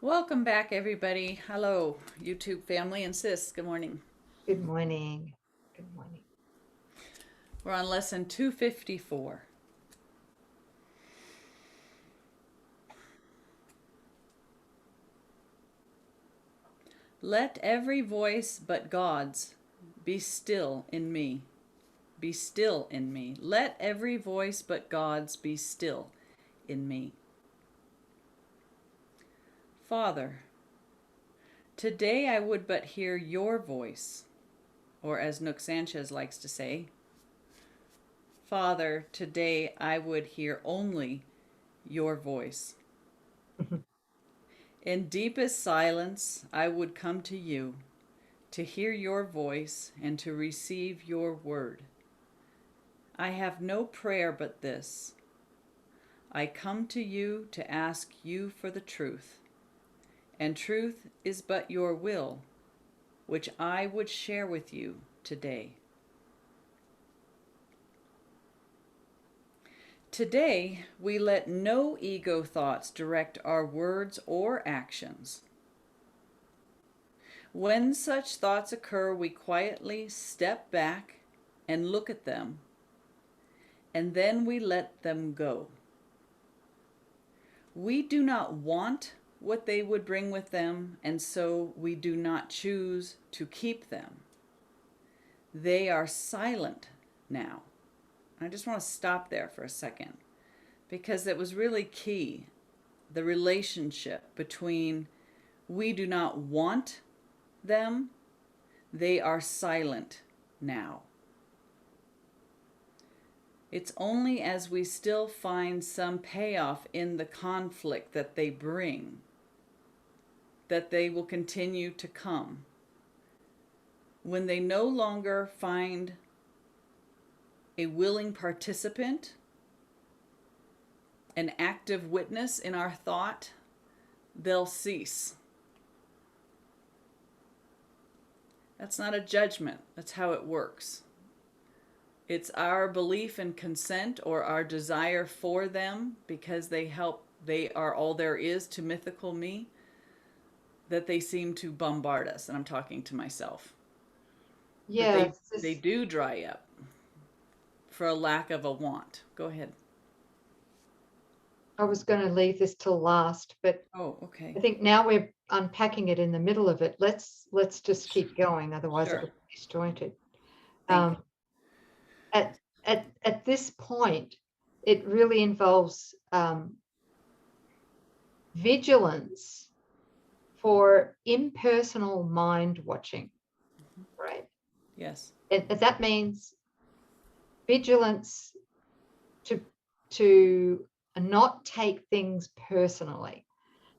Welcome back, everybody. Hello, YouTube family and sis. Good morning. Good morning. Good morning. We're on lesson 254. Let every voice but God's be still in me. Be still in me. Let every voice but God's be still in me. Father, today I would but hear your voice, or as Nouk Sanchez likes to say, Father, today I would hear only your voice. In deepest silence, I would come to you to hear your voice and to receive your word. I have no prayer but this. I come to you to ask you for the truth, and truth is but your will, which I would share with you today. Today, we let no ego thoughts direct our words or actions. When such thoughts occur, we quietly step back and look at them, and then we let them go. We do not want what they would bring with them, and so we do not choose to keep them. They are silent now. I just want to stop there for a second because it was really key, the relationship between we do not want them, they are silent now. It's only as we still find some payoff in the conflict that they bring that they will continue to come. When they no longer find a willing participant, an active witness in our thought, they'll cease. That's not a judgment. That's how it works. It's our belief and consent or our desire for them because they are all there is to mythical me, that they seem to bombard us. And I'm talking to myself. But they do dry up for a lack of a want. Go ahead. I was going to leave this till last, but okay. I think now we're unpacking it in the middle of it. Let's just keep going, otherwise Sure. it'll be disjointed. At this point, it really involves vigilance for impersonal mind watching, right? Yes. And that means vigilance to not take things personally,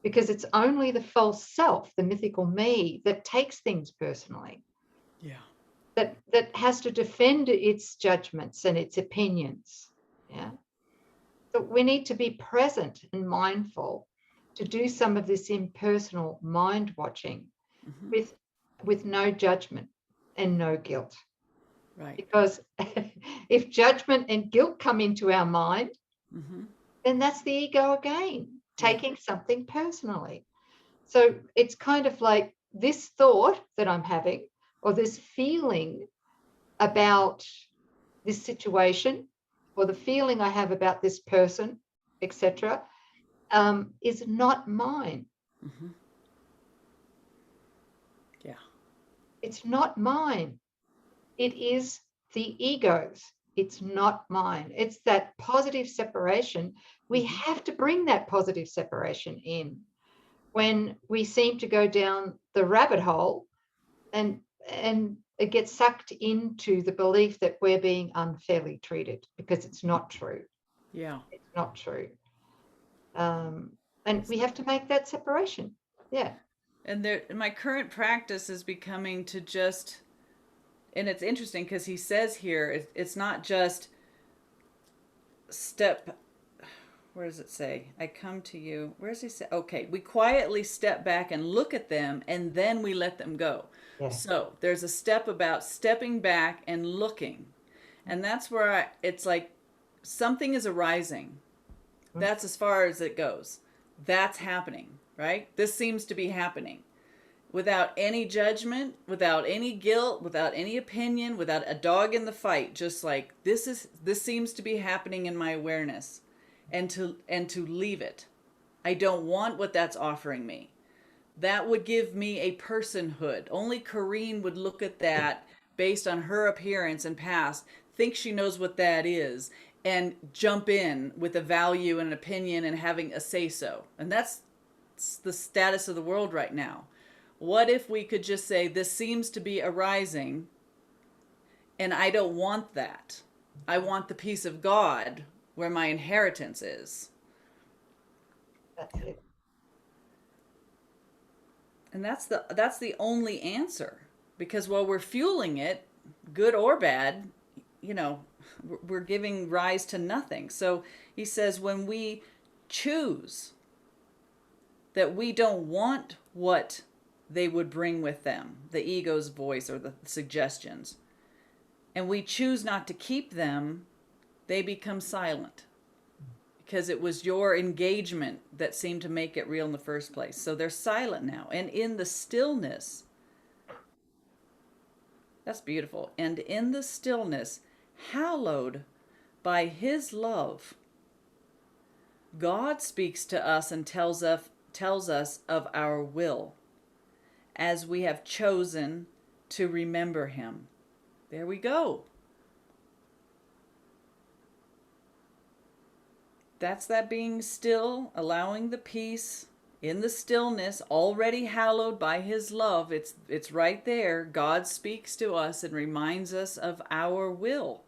because it's only the false self, the mythical me, that takes things personally. Yeah. That has to defend its judgments and its opinions. Yeah. So we need to be present and mindful to do some of this impersonal mind watching with no judgment and no guilt. Right. Because if judgment and guilt come into our mind, then that's the ego again, taking something personally. So it's kind of like this thought that I'm having, or this feeling about this situation, or the feeling I have about this person, etc., is not mine. Yeah. It's not mine. It is the ego's. It's not mine. It's that positive separation. We have to bring that positive separation in when we seem to go down the rabbit hole and it gets sucked into the belief that we're being unfairly treated, because it's not true. Yeah. It's not true. And we have to make that separation. Yeah. And my current practice is becoming to just, and it's interesting because he says here, it's not just where does it say? I come to you. Where does he say? Okay, we quietly step back and look at them, and then we let them go. Yeah. So there's a step about stepping back and looking. And that's where it's like something is arising. That's as far as it goes. That's happening. right? This seems to be happening without any judgment, without any guilt, without any opinion, without a dog in the fight, just like this seems to be happening in my awareness, and to leave it. I don't want what that's offering me. That would give me a personhood. Only Coreen would look at that based on her appearance and past, think she knows what that is, and jump in with a value and an opinion and having a say so. And that's the status of the world right now. What if we could just say, this seems to be arising, and I don't want that. I want the peace of God where my inheritance is. That's it. And that's the only answer. Because while we're fueling it, good or bad, we're giving rise to nothing. So he says, when we choose that we don't want what they would bring with them, the ego's voice or the suggestions, and we choose not to keep them, they become silent. Because it was your engagement that seemed to make it real in the first place. So they're silent now. And in the stillness, that's beautiful. And in the stillness, hallowed by his love, God speaks to us and tells us of our will, as we have chosen to remember him. There we go. That's that being still, allowing the peace in the stillness, already hallowed by his love. It's right there. God speaks to us and reminds us of our will,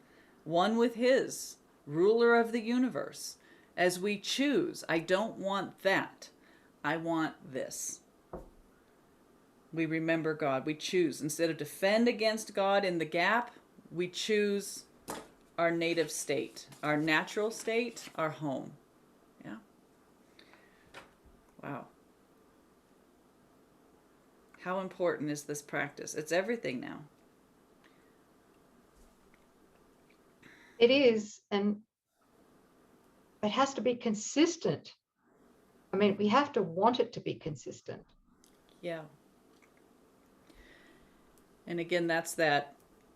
one with his, ruler of the universe. As we choose, I don't want that. I want this. We remember God. We choose. Instead of defend against God in the gap, we choose our native state, our natural state, our home. Yeah. Wow. How important is this practice? It's everything now. It is, and it has to be consistent. I mean, we have to want it to be consistent. Yeah. And again, that's that.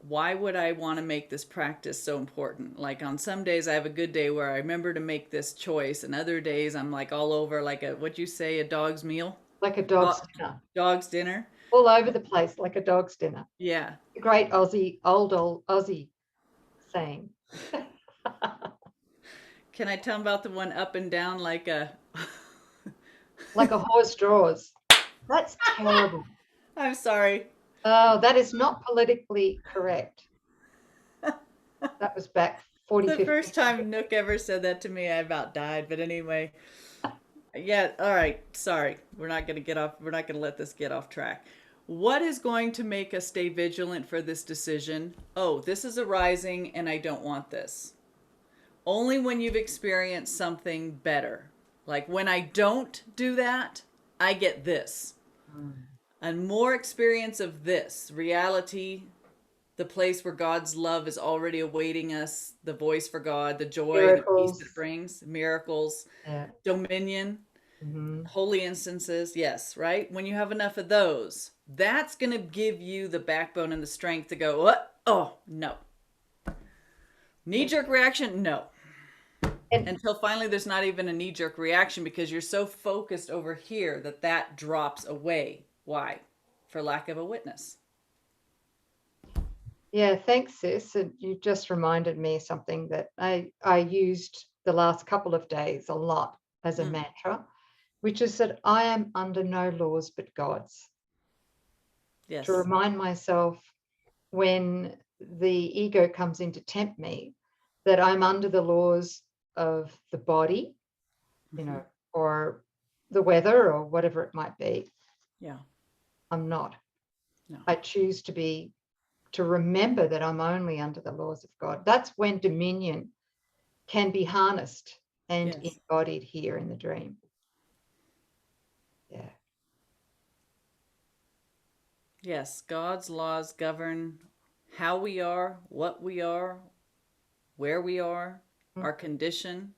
Why would I want to make this practice so important? Like on some days I have a good day where I remember to make this choice, and other days I'm like all over, like what'd you say, a dog's meal? Like a dog's dinner. Dog's dinner. All over the place, like a dog's dinner. Yeah. The great old Aussie saying. Can I tell them about the one up and down like a... like a horse draws? That's terrible. I'm sorry. Oh, that is not politically correct. That was back 40, the 50 first time Nouk ever said that to me, I about died. But anyway, yeah, all right. Sorry. We're not going to let this get off track. What is going to make us stay vigilant for this decision? Oh, this is arising and I don't want this. Only when you've experienced something better. Like when I don't do that, I get this. And more experience of this reality, the place where God's love is already awaiting us, the voice for God, the joy, miracles. the peace it brings, miracles, yeah. Dominion, holy instances. Yes, right? When you have enough of those, that's going to give you the backbone and the strength to go, what? Oh, no. Knee-jerk reaction? No. Until finally there's not even a knee-jerk reaction because you're so focused over here that drops away. Why? For lack of a witness. Yeah, thanks, sis. And you just reminded me of something that I used the last couple of days a lot as a mantra, which is that I am under no laws but God's. Yes. To remind myself when the ego comes in to tempt me that I'm under the laws of the body, or the weather or whatever it might be. Yeah. I'm not. No. I choose to remember that I'm only under the laws of God. That's when dominion can be harnessed and embodied here in the dream. Yeah. Yes, God's laws govern how we are, what we are, where we are, our condition,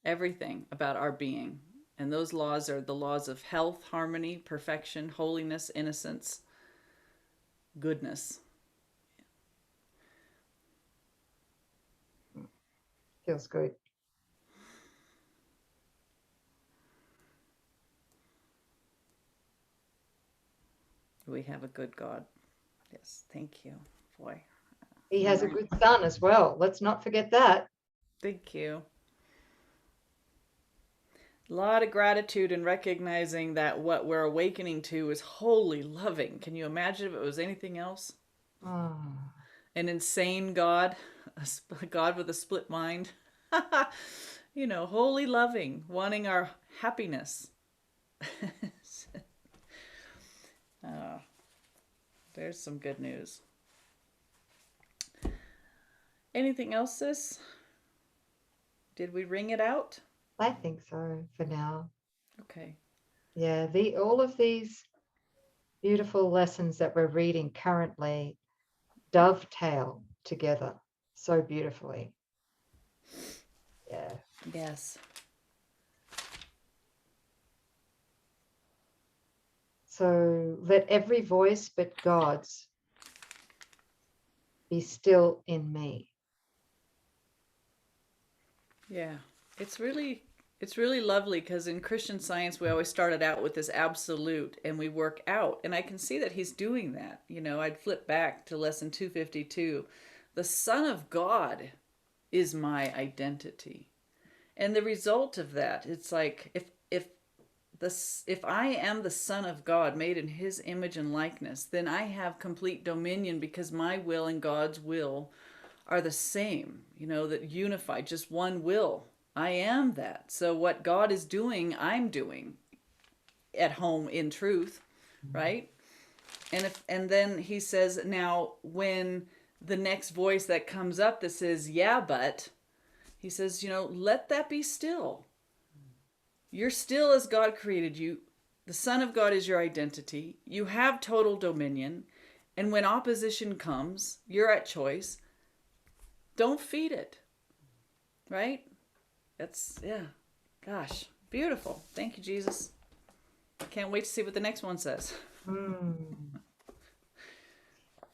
everything about our being. And those laws are the laws of health, harmony, perfection, holiness, innocence, goodness. Feels good. We have a good God. Yes, thank you. Boy. He has a good son as well. Let's not forget that. Thank you. A lot of gratitude in recognizing that what we're awakening to is wholly loving. Can you imagine if it was anything else? Oh. An insane God, a God with a split mind. You know, wholly loving, wanting our happiness. There's some good news. Anything else, sis? Did we ring it out? I think so for now. Okay. Yeah, all of these beautiful lessons that we're reading currently dovetail together so beautifully. Yeah. Yes. So let every voice but God's be still in me. Yeah. It's really lovely because in Christian Science we always started out with this absolute and we work out, and I can see that he's doing that. You know, I'd flip back to lesson 252. The Son of God is my identity. And the result of that, it's like if I am the Son of God, made in his image and likeness, then I have complete dominion because my will and God's will are the same, you know, that unified, just one will. I am that. So what God is doing, I'm doing at home in truth, right? And then he says, now when the next voice that comes up that says, yeah, but, he says, you know, let that be still. You're still as God created you. The Son of God is your identity. You have total dominion. And when opposition comes, you're at choice. Don't feed it. Right? That's, yeah. Gosh, beautiful. Thank you, Jesus. Can't wait to see what the next one says. You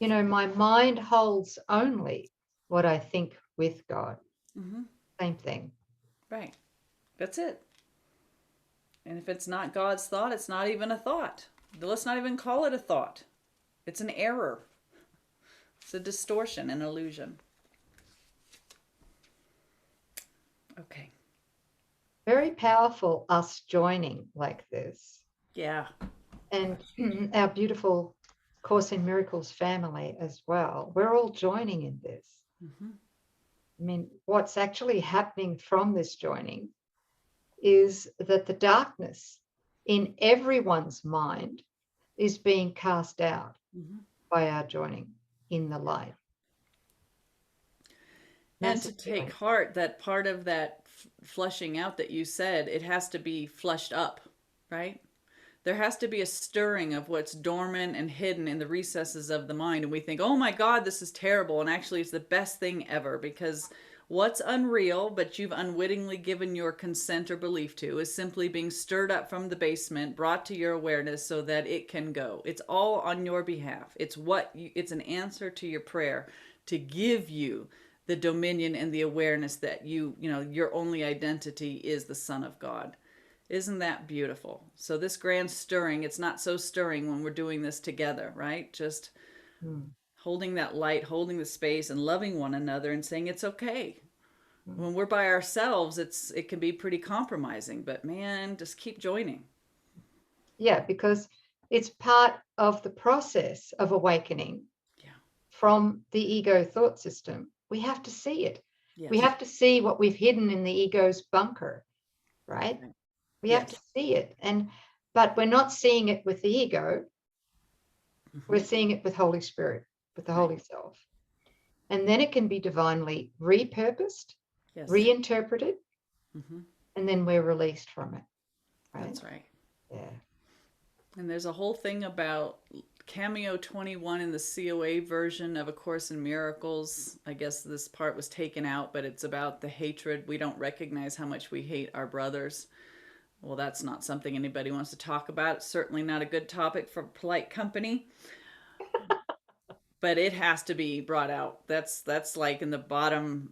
know, my mind holds only what I think with God. Mm-hmm. Same thing. Right. That's it. And if it's not God's thought, it's not even a thought. Let's not even call it a thought. It's an error. It's a distortion, an illusion. Okay. Very powerful, us joining like this. Yeah. And our beautiful Course in Miracles family as well. We're all joining in this. Mm-hmm. I mean, what's actually happening from this joining is that the darkness in everyone's mind is being cast out by our joining in the light. And to take heart that part of that flushing out that you said, it has to be flushed up, right? There has to be a stirring of what's dormant and hidden in the recesses of the mind. And we think, oh my God, this is terrible. And actually, it's the best thing ever, because what's unreal, but you've unwittingly given your consent or belief to, is simply being stirred up from the basement, brought to your awareness so that it can go. It's all on your behalf. It's it's an answer to your prayer to give you the dominion and the awareness that your only identity is the Son of God. Isn't that beautiful? So this grand stirring, it's not so stirring when we're doing this together, right? Just holding that light, holding the space, and loving one another and saying it's okay. When we're by ourselves, it can be pretty compromising, but man, just keep joining. Yeah, because it's part of the process of awakening from the ego thought system. We have to see it. Yes. We have to see what we've hidden in the ego's bunker, right? We have to see it. But we're not seeing it with the ego. We're seeing it with Holy Spirit, with the Holy Self. And then it can be divinely repurposed, reinterpreted, and then we're released from it. Right? That's right. Yeah. And there's a whole thing about Cameo 21 in the COA version of A Course in Miracles. I guess this part was taken out, but it's about the hatred. We don't recognize how much we hate our brothers. Well, that's not something anybody wants to talk about. It's certainly not a good topic for polite company, but it has to be brought out. That's like in the bottom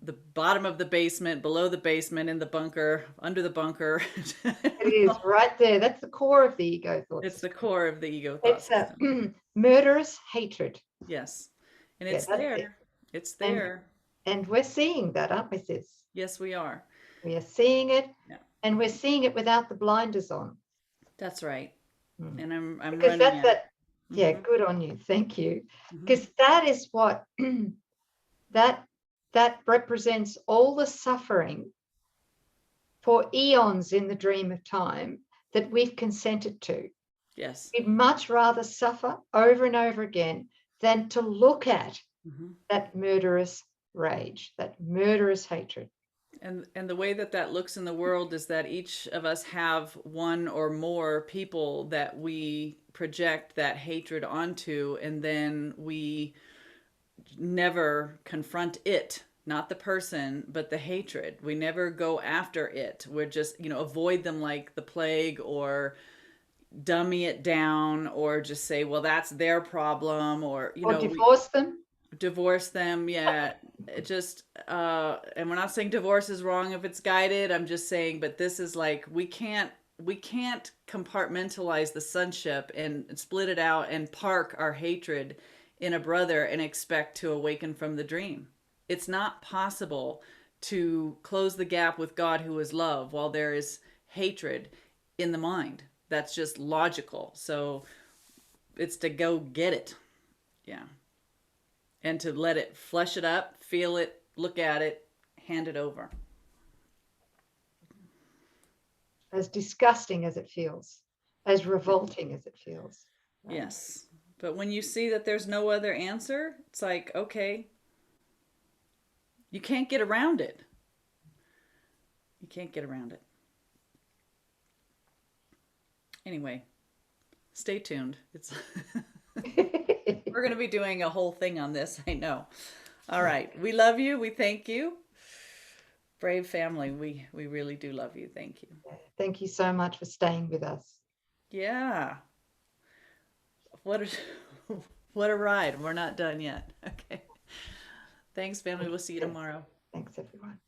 of the basement, below the basement, in the bunker, under the bunker. It is right there. That's the core of the ego thought It's system. the core of the ego thought It's a system. murderous hatred. Yes. And Yeah, it's that's it. there. It's And there. and we're seeing that, aren't we, sis? Yes, we are. We are seeing it, Yeah. and we're seeing it without the blinders on. That's right. And I'm Because running that's it. that. Yeah, Mm-hmm. good on you. Thank you. Mm-hmm. Because that is what that represents all the suffering for eons in the dream of time that we've consented to. Yes. We'd much rather suffer over and over again than to look at that murderous rage, that murderous hatred. And the way that that looks in the world is that each of us have one or more people that we project that hatred onto, and then we never confront it, not the person, but the hatred. We never go after it. We're just, avoid them like the plague, or dummy it down, or just say, well, that's their problem, or divorce them. Divorce them. Yeah. It just and we're not saying divorce is wrong if it's guided. I'm just saying, but this is like, we can't compartmentalize the sonship and split it out and park our hatred in a brother and expect to awaken from the dream. It's not possible to close the gap with God, who is love, while there is hatred in the mind. That's just logical. So it's to go get it. Yeah. And to let it, flesh it up, feel it, look at it, hand it over. As disgusting as it feels, as revolting as it feels. Yes. But when you see that there's no other answer, it's like, okay, you can't get around it. You can't get around it. Anyway, stay tuned. It's we're going to be doing a whole thing on this, I know. All right. We love you. We thank you. Brave family, we really do love you. Thank you. Thank you so much for staying with us. Yeah. What a ride. We're not done yet. Okay. Thanks, family. We'll see you tomorrow. Thanks, everyone.